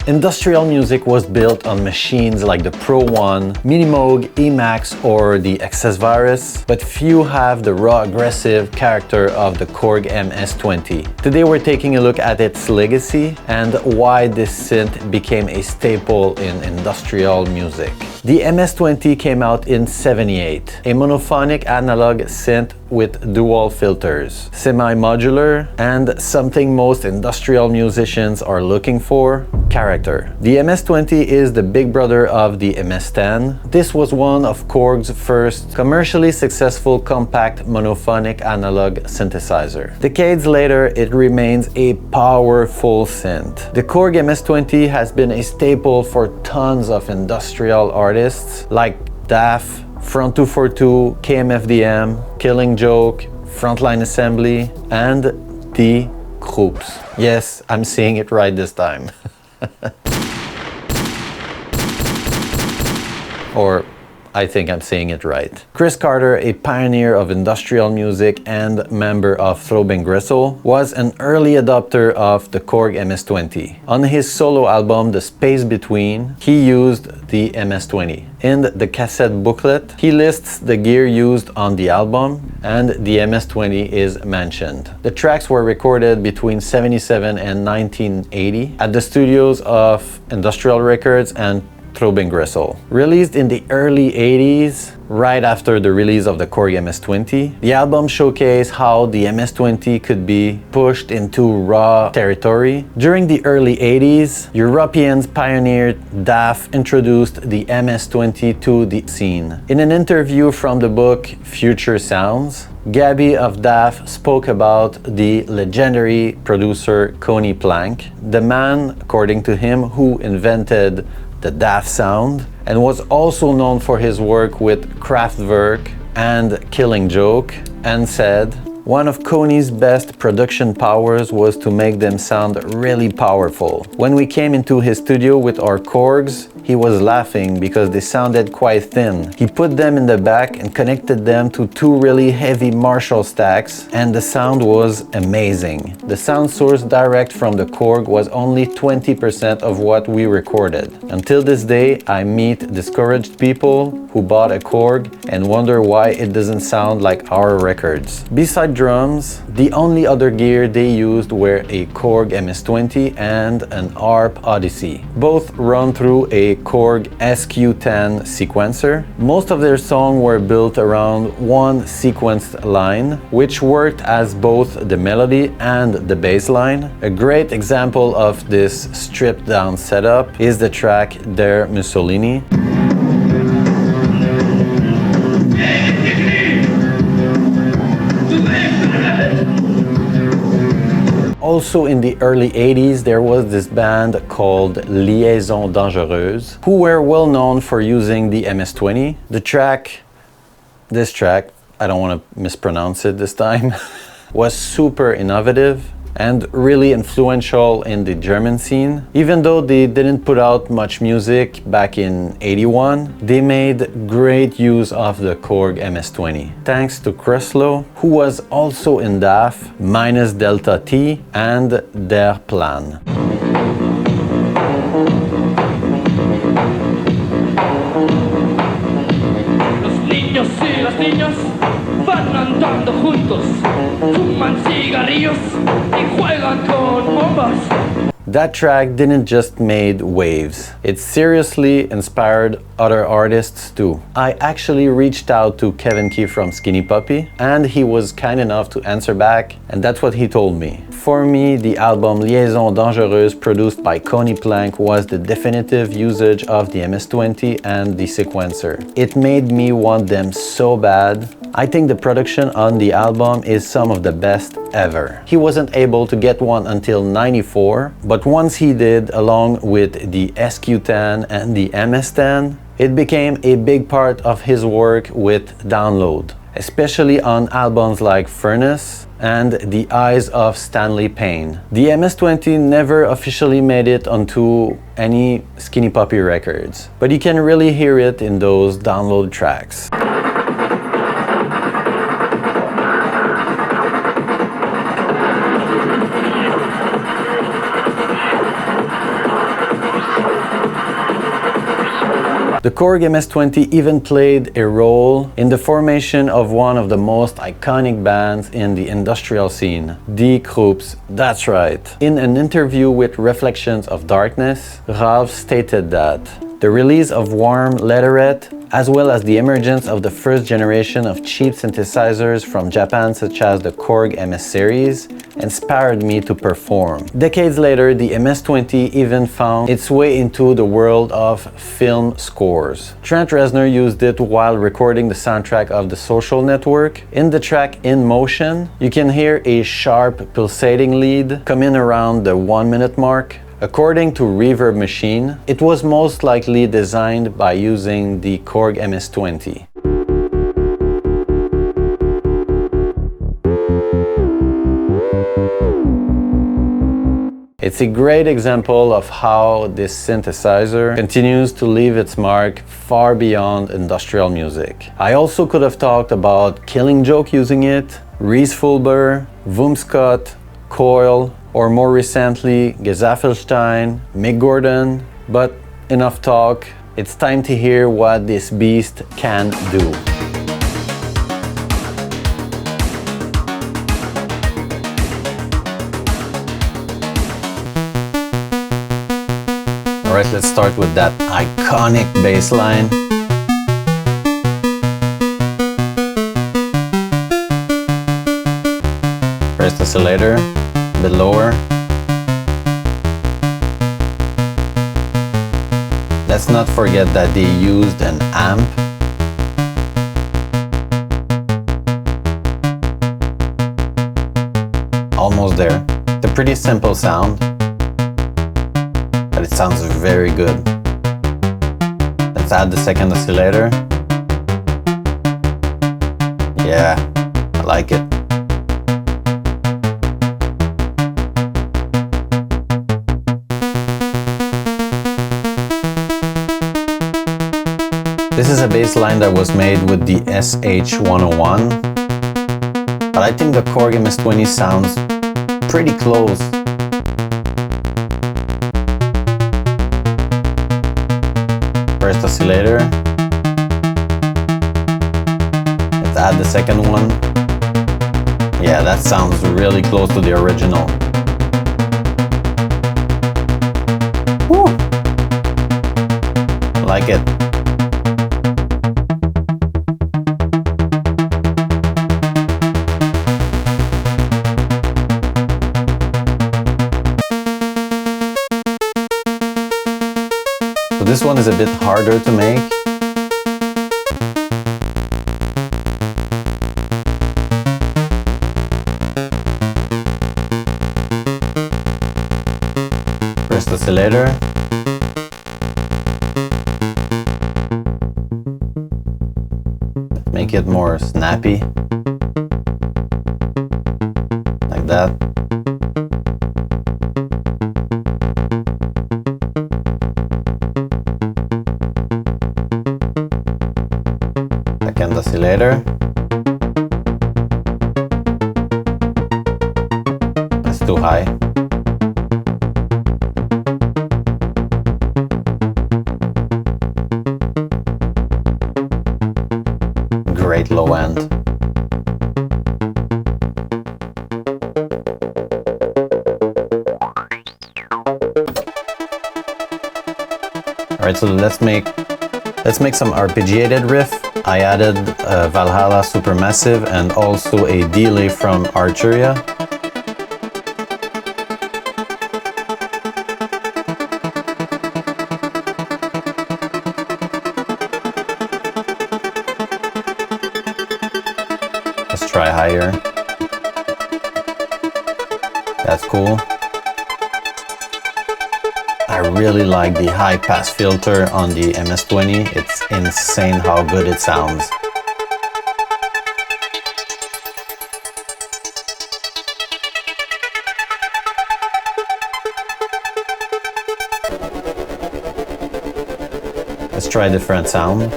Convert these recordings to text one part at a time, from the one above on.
Industrial music was built on machines like the Pro 1, Minimoog, Emax, or the Access Virus, but few have the raw aggressive character of the KORG MS-20. Today we're taking a look at its legacy and why this synth became a staple in industrial music. The MS-20 came out in '78, a monophonic analog synth with dual filters, semi-modular, and something most industrial musicians are looking for: character. The MS-20 is the big brother of the MS-10. This was one of KORG's first commercially successful compact monophonic analog synthesizer. Decades later, it remains a powerful synth. The KORG MS-20 has been a staple for tons of industrial artists like DAF, Front 242, KMFDM, Killing Joke, Frontline Assembly, and the Groups. Yes, I'm saying it right this time. Or I think I'm saying it right. Chris Carter, a pioneer of industrial music and member of Throbbing Gristle, was an early adopter of the KORG MS-20. On his solo album, The Space Between, he used the MS-20. In the cassette booklet, he lists the gear used on the album, and the MS-20 is mentioned. The tracks were recorded between '77 and 1980 at the studios of Industrial Records and Throbbing Gristle. Released in the early 80s, right after the release of the KORG MS-20, the album showcased how the MS-20 could be pushed into raw territory. During the early 80s, Europeans pioneered DAF introduced the MS-20 to the scene. In an interview from the book Future Sounds, Gabby of DAF spoke about the legendary producer Coney Plank, the man, according to him, who invented the DAF sound, and was also known for his work with Kraftwerk and Killing Joke, and said, "One of Coney's best production powers was to make them sound really powerful. When we came into his studio with our KORGs, he was laughing because they sounded quite thin. He put them in the back and connected them to two really heavy Marshall stacks, and the sound was amazing. The sound source direct from the KORG was only 20% of what we recorded. Until this day, I meet discouraged people who bought a KORG and wonder why it doesn't sound like our records." Beside drums, the only other gear they used were a KORG MS-20 and an Arp Odyssey. Both run through a KORG SQ10 sequencer. Most of their songs were built around one sequenced line, which worked as both the melody and the bass line. A great example of this stripped down setup is the track Der Mussolini. Also in the early 80s, there was this band called Liaison Dangereuse, who were well known for using the MS-20. This track, I don't want to mispronounce it this time, was super innovative and really influential in the German scene. Even though they didn't put out much music back in '81, they made great use of the KORG MS-20. Thanks to Kruslo, who was also in DAF, minus Delta T, and Der Plan. Los niños y las niñas van andando juntos, fuman cigarrillos y juegan con bombas. That track didn't just made waves, it seriously inspired other artists too. I actually reached out to Kevin Key from Skinny Puppy, and he was kind enough to answer back, and that's what he told me. For me, the album Liaison Dangereuse, produced by Coney Plank, was the definitive usage of the MS-20 and the sequencer. It made me want them so bad. I think the production on the album is some of the best ever. He wasn't able to get one until '94, but once he did, along with the SQ10 and the MS-10, it became a big part of his work with Download, especially on albums like Furnace and The Eyes of Stanley Payne. The MS-20 never officially made it onto any Skinny Puppy records, but you can really hear it in those Download tracks. The KORG MS-20 even played a role in the formation of one of the most iconic bands in the industrial scene, Die Krups. That's right. In an interview with Reflections of Darkness, Ralph stated that the release of Warm Leatherette, as well as the emergence of the first generation of cheap synthesizers from Japan such as the KORG MS series, inspired me to perform. Decades later, the MS-20 even found its way into the world of film scores. Trent Reznor used it while recording the soundtrack of The Social Network. In the track In Motion, you can hear a sharp pulsating lead come in around the 1 minute mark. According to Reverb Machine, it was most likely designed by using the KORG MS-20. It's a great example of how this synthesizer continues to leave its mark far beyond industrial music. I also could have talked about Killing Joke using it, Reese Fulber, Voomscott, Coil, or more recently, Gesaffelstein, Mick Gordon, but enough talk. It's time to hear what this beast can do. Alright, let's start with that iconic bass line. First oscillator. A bit lower. Let's not forget that they used an amp. Almost there. It's a pretty simple sound, but it sounds very good. Let's add the second oscillator. Yeah, I like it. This is a bass line that was made with the SH-101, but I think the KORG MS-20 sounds pretty close. First oscillator. Let's add the second one. Yeah, that sounds really close to the original. Woo! I like it. So this one is a bit harder to make. First oscillator. Make it more snappy. Like that. Second oscillator. That's too high. Great low end. Alright, so let's make some arpeggiated riff. I added Valhalla Supermassive and also a delay from Arturia. Let's try higher. That's cool. I really like the high pass filter on the MS-20. It's insane how good it sounds. Let's try a different sound.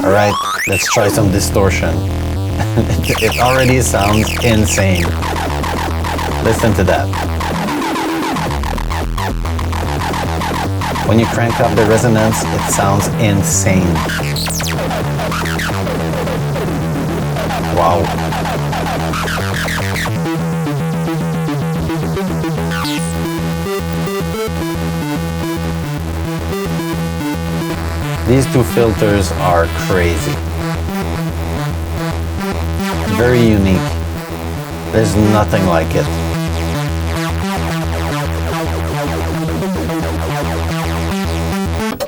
Alright, let's try some distortion. It already sounds insane. Listen to that. When you crank up the resonance, it sounds insane. Wow. These two filters are crazy. Very unique. There's nothing like it.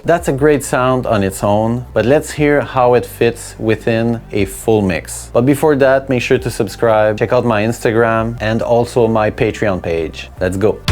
That's a great sound on its own, but let's hear how it fits within a full mix. But before that, make sure to subscribe, check out my Instagram, and also my Patreon page. Let's go.